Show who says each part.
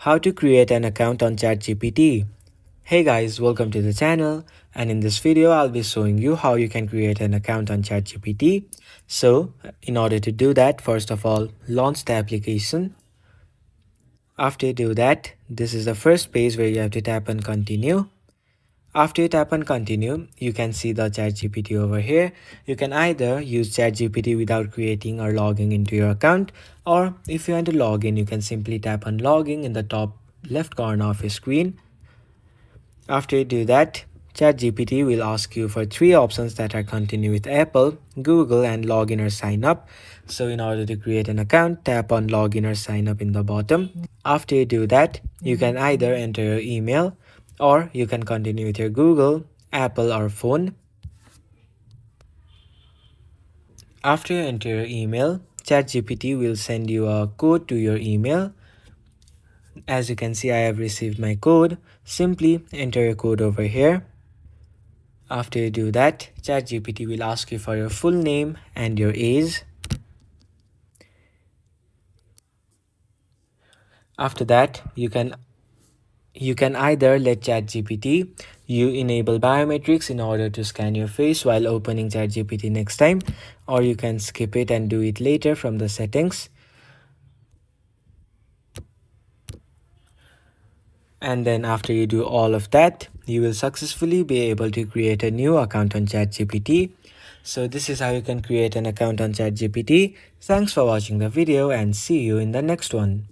Speaker 1: How to create an account on ChatGPT. Hey guys, welcome to the channel, and in this video I'll be showing you how you can create an account on ChatGPT. So in order to do that, first of all, launch the application. After you do that, this is the first page where you have to tap on continue. After you tap on continue, you can see the ChatGPT over here. You can either use ChatGPT without creating or logging into your account, or if you want to log in, you can simply tap on login in the top left corner of your screen. After you do that, ChatGPT will ask you for three options that are continue with Apple, Google, and login or sign up. So in order to create an account, tap on login or sign up in the bottom. After you do that, you can either enter your email or you can continue with your Google, Apple, or phone. After you enter your email, ChatGPT will send you a code to your email. As you can see, I have received my code. Simply enter your code over here. After you do that, ChatGPT will ask you for your full name and your age. After that, you can either let ChatGPT you enable biometrics in order to scan your face while opening ChatGPT next time, or you can skip it and do it later from the settings. And then after you do all of that, you will successfully be able to create a new account on ChatGPT. So this is how you can create an account on ChatGPT. Thanks for watching the video and see you in the next one.